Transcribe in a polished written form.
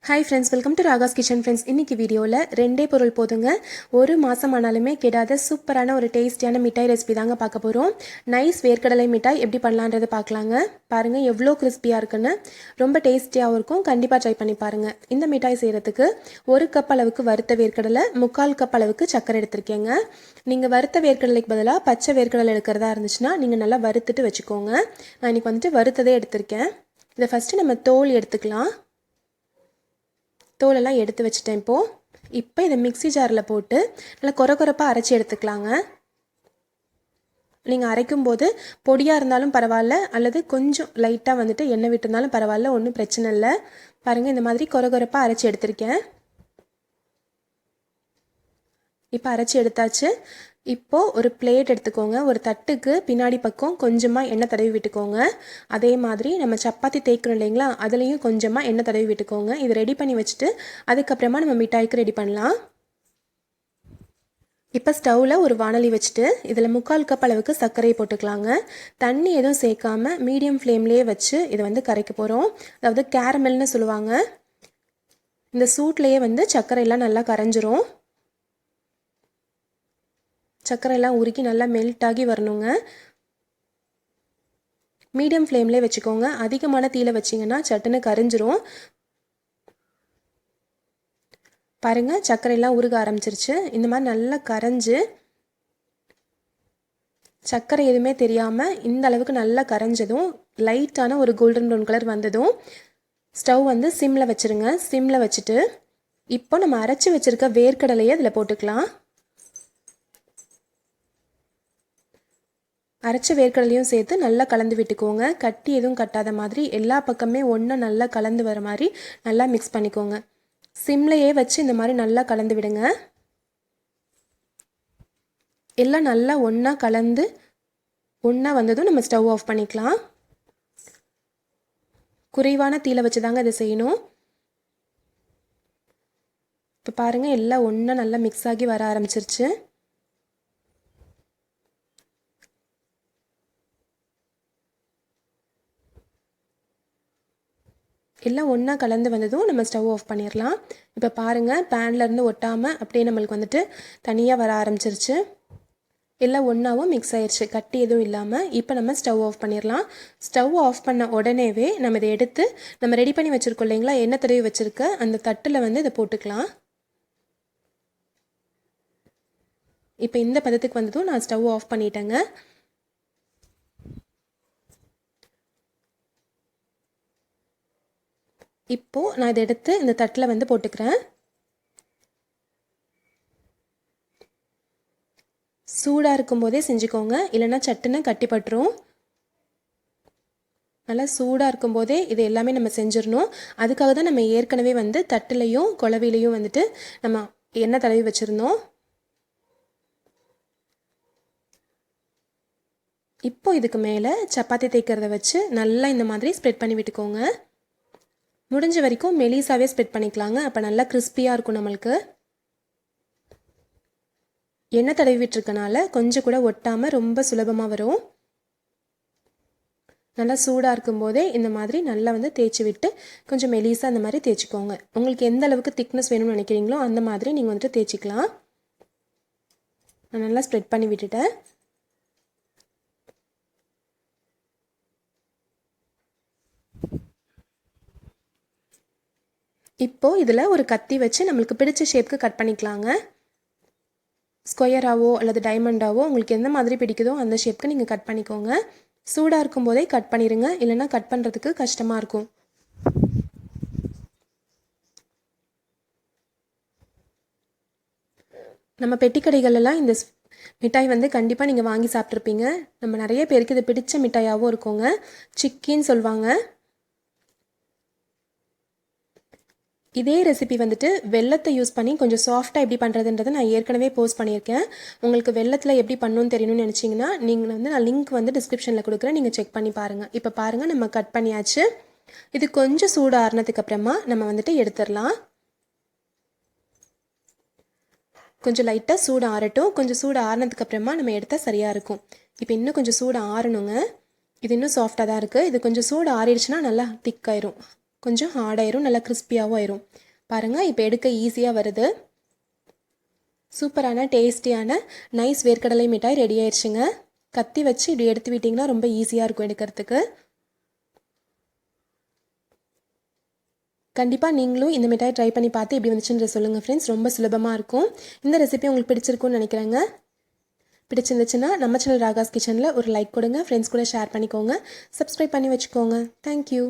Hi friends, welcome to Raga's kitchen. Friends, இன்றைக்கி வீடியோவில் ரெண்டே பொருள் போதுங்க, ஒரு மாதம் ஆனாலுமே கெடாத சூப்பரான ஒரு டேஸ்டியான மிட்டாய் ரெசிபி தாங்க பார்க்க போகிறோம். நைஸ் வேர்க்கடலை மிட்டாய் எப்படி பண்ணலான்றது பார்க்கலாங்க. பாருங்கள் எவ்வளோ கிறிஸ்பியாக இருக்குன்னு, ரொம்ப டேஸ்டியாகவும் இருக்கும். கண்டிப்பாக ட்ரை பண்ணி பாருங்கள். இந்த மிட்டாய் செய்கிறதுக்கு 1 கப் அளவுக்கு வறுத்த வேர்க்கடலை, 3/4 கப் அளவுக்கு சக்கரை எடுத்திருக்கேங்க. நீங்கள் வறுத்த வேர்க்கடலைக்கு பதிலாக பச்சை வேர்க்கடலை எடுக்கிறதா இருந்துச்சுன்னா நீங்கள் நல்லா வறுத்துட்டு வச்சுக்கோங்க. நான் இன்றைக்கி வந்துட்டு வறுத்ததே எடுத்திருக்கேன். இதை ஃபஸ்ட்டு நம்ம தோல் எடுத்துக்கலாம். தோலெல்லாம் எடுத்து வச்சுட்டேன். இப்போ இதை மிக்ஸி ஜாரில் போட்டு நல்லா கொரப்பாக அரைச்சி எடுத்துக்கலாங்க. நீங்கள் அரைக்கும்போது பொடியாக இருந்தாலும் பரவாயில்ல, அல்லது கொஞ்சம் லைட்டாக வந்துட்டு எண்ணெய் விட்டுருந்தாலும் பரவாயில்ல, ஒன்றும் பிரச்சனை இல்லை. பாருங்கள், இந்த மாதிரி கொரப்பாக அரைச்சி எடுத்திருக்கேன். இப்போ அரைச்சி எடுத்தாச்சு. இப்போது ஒரு பிளேட் எடுத்துக்கோங்க. ஒரு தட்டுக்கு பின்னாடி பக்கம் கொஞ்சமாக எண்ணெய் தடவி விட்டுக்கோங்க. அதே மாதிரி நம்ம சப்பாத்தி தேய்க்கிறோம் இல்லைங்களா, அதுலேயும் கொஞ்சமாக எண்ணெய் தடவி விட்டுக்கோங்க. இது ரெடி பண்ணி வச்சுட்டு அதுக்கப்புறமா நம்ம மிட்டாய்க்கு ரெடி பண்ணலாம். இப்போ ஸ்டவ்வில் ஒரு வானலி வச்சுட்டு இதில் 3/4 கப் அளவுக்கு சர்க்கரையை போட்டுக்கலாங்க. தண்ணி எதுவும் சேர்க்காம மீடியம் ஃப்ளேம்லேயே வச்சு இதை வந்து கரைக்க போகிறோம். அதாவது கேரமெல்னு சொல்லுவாங்க. இந்த சூட்லேயே வந்து சர்க்கரையெல்லாம் நல்லா கரைஞ்சிரும். சர்க்கரையெல்லாம் உருக்கி நல்லா மெல்ட் ஆகி வரணுங்க. மீடியம் ஃப்ளேம்லேயே வச்சுக்கோங்க. அதிகமான தீயில வச்சிங்கன்னா சட்டுன்னு கரைஞ்சிரும். பாருங்கள், சர்க்கரையெல்லாம் உருக ஆரம்பிச்சிருச்சு. இந்த மாதிரி நல்லா கரைஞ்சி சர்க்கரை எதுவுமே தெரியாமல் இந்த அளவுக்கு நல்லா கரைஞ்சதும் லைட்டான ஒரு கோல்டன் ப்ரௌன் கலர் வந்ததும் ஸ்டவ் வந்து சிம்மில் வச்சுருங்க. சிம்மில் வச்சுட்டு இப்போ நம்ம அரைச்சி வச்சுருக்க வேர்க்கடலையை அதில் போட்டுக்கலாம். அரைச்ச வேர்க்கடலையும் சேர்த்து நல்லா கலந்து விட்டுக்கோங்க. கட்டி எதுவும் கட்டாத மாதிரி எல்லா பக்கமே ஒன்றா நல்லா கலந்து வர மாதிரி நல்லா மிக்ஸ் பண்ணிக்கோங்க. சிம்லையே வச்சு இந்த மாதிரி நல்லா கலந்து விடுங்க. எல்லாம் நல்லா ஒன்றா கலந்து ஒன்றா வந்ததும் நம்ம ஸ்டவ் ஆஃப் பண்ணிக்கலாம். குறைவான தீயில வச்சு தாங்க இதை செய்யணும். இப்போ பாருங்கள், எல்லாம் ஒன்றா நல்லா மிக்ஸ் ஆகி வர ஆரம்பிச்சிருச்சு. எல்லாம் ஒன்றா கலந்து வந்ததும் நம்ம ஸ்டவ் ஆஃப் பண்ணிடலாம். இப்போ பாருங்கள், பேன்லேருந்து ஒட்டாமல் அப்படியே நம்மளுக்கு வந்துட்டு தனியாக வர ஆரம்பிச்சிருச்சு. எல்லாம் ஒன்றாவும் மிக்ஸ் ஆயிடுச்சு, கட்டி எதுவும் இல்லாமல். இப்போ நம்ம ஸ்டவ் ஆஃப் பண்ணிடலாம். ஸ்டவ் ஆஃப் பண்ண உடனேவே நம்ம இதை எடுத்து நம்ம ரெடி பண்ணி வச்சுருக்கோம் இல்லைங்களா, எண்ணெய் தடவி வச்சுருக்க அந்த தட்டில் வந்து இதை போட்டுக்கலாம். இப்போ இந்த பதத்துக்கு வந்ததும் நான் ஸ்டவ் ஆஃப் பண்ணிட்டேங்க. இப்போது நான் இதை எடுத்து இந்த தட்டில் வந்து போட்டுக்கிறேன். சூடாக இருக்கும்போதே செஞ்சுக்கோங்க, இல்லைன்னா சட்டுன்னு கட்டிப்பட்டுரும். நல்லா சூடாக இருக்கும்போதே இது எல்லாமே நம்ம செஞ்சிடணும். அதுக்காக தான் நம்ம ஏற்கனவே வந்து தட்டுலையும் குழவிலையும் வந்துட்டு நம்ம எண்ணெய் தடவி வச்சுருந்தோம். இப்போ இதுக்கு மேலே சப்பாத்தி தேய்க்கிறத வச்சு நல்லா இந்த மாதிரி ஸ்ப்ரெட் பண்ணி விட்டுக்கோங்க. முடிஞ்ச வரைக்கும் மெலிசாவே ஸ்ப்ரெட் பண்ணிக்கலாங்க. அப்போ நல்லா கிறிஸ்பியாக இருக்கும். நம்மளுக்கு எண்ணெய் தடவி விட்டுருக்கனால கொஞ்சம் கூட ஒட்டாமல் ரொம்ப சுலபமாக வரும். நல்லா சூடாக இருக்கும்போதே இந்த மாதிரி நல்லா வந்து தேய்ச்சி விட்டு கொஞ்சம் மெலிசாக அந்த மாதிரி தேய்ச்சிக்கோங்க. உங்களுக்கு எந்த அளவுக்கு திக்னஸ் வேணும்னு நினைக்கிறீங்களோ அந்த மாதிரி நீங்கள் வந்துட்டு தேய்ச்சிக்கலாம். நான் நல்லா ஸ்ப்ரெட் பண்ணி விட்டுட்டேன். இப்போது இதில் ஒரு கத்தி வச்சு நம்மளுக்கு பிடிச்ச ஷேப்புக்கு கட் பண்ணிக்கலாங்க. ஸ்கொயராகவோ அல்லது டைமண்டாவோ உங்களுக்கு எந்த மாதிரி பிடிக்குதோ அந்த ஷேப்புக்கு நீங்கள் கட் பண்ணிக்கோங்க. சூடாக இருக்கும்போதே கட் பண்ணிடுங்க, இல்லைன்னா கட் பண்ணுறதுக்கு கஷ்டமாக இருக்கும். நம்ம பெட்டிக்கடைகளெல்லாம் இந்த மிட்டாய் வந்து கண்டிப்பாக நீங்கள் வாங்கி சாப்பிட்ருப்பீங்க. நம்ம நிறைய பேருக்கு இது பிடிச்ச மிட்டாயாகவும் இருக்குங்க. சிக்கின்னு சொல்லுவாங்க. இதே ரெசிபி வந்துட்டு வெல்லத்தை யூஸ் பண்ணி கொஞ்சம் சாஃப்டாக எப்படி பண்ணுறதுன்றதை நான் ஏற்கனவே போஸ்ட் பண்ணியிருக்கேன். உங்களுக்கு வெல்லத்தில் எப்படி பண்ணணும்னு தெரியணும்னு நினச்சிங்கன்னா நீங்கள் வந்து நான் லிங்க் வந்து டிஸ்கிரிப்ஷனில் கொடுக்குறேன், நீங்கள் செக் பண்ணி பாருங்கள். இப்போ பாருங்கள், நம்ம கட் பண்ணியாச்சு. இது கொஞ்சம் சூடு ஆறுனதுக்கு அப்புறமா நம்ம வந்துட்டு எடுத்துடலாம். கொஞ்சம் லைட்டாக சூடு ஆறட்டும். கொஞ்சம் சூடு ஆறுனதுக்கு அப்புறமா நம்ம எடுத்தால் சரியாக இருக்கும். இப்போ இன்னும் கொஞ்சம் சூடு ஆறணுங்க. இது இன்னும் சாஃப்டாக தான் இருக்குது. இது கொஞ்சம் சூடு ஆறிடுச்சுன்னா நல்லா திக்காயிரும். கொஞ்சம் ஹார்டாயிரும், நல்லா கிறிஸ்பியாகவும் ஆயிரும். பாருங்கள், இப்போ எடுக்க ஈஸியாக வருது. சூப்பரான டேஸ்டியான நைஸ் வேர்க்கடலை மிட்டாய் ரெடி ஆயிடுச்சுங்க. கத்தி வச்சு இப்படி எடுத்து விட்டிங்கன்னா ரொம்ப ஈஸியாக இருக்கும் எடுக்கிறதுக்கு. கண்டிப்பாக நீங்களும் இந்த மிட்டாய் ட்ரை பண்ணி பார்த்து எப்படி வந்துச்சுன்ற சொல்லுங்கள் ஃப்ரெண்ட்ஸ். ரொம்ப சுலபமாக இருக்கும். இந்த ரெசிபி உங்களுக்கு பிடிச்சிருக்குன்னு நினைக்கிறேங்க. பிடிச்சிருந்துச்சுன்னா நம்ம சேனல் ராகாஸ் கிச்சனில் ஒரு லைக் கொடுங்க, ஃப்ரெண்ட்ஸ் கூட ஷேர் பண்ணிக்கோங்க, சப்ஸ்கிரைப் பண்ணி வச்சுக்கோங்க. தேங்க்யூ.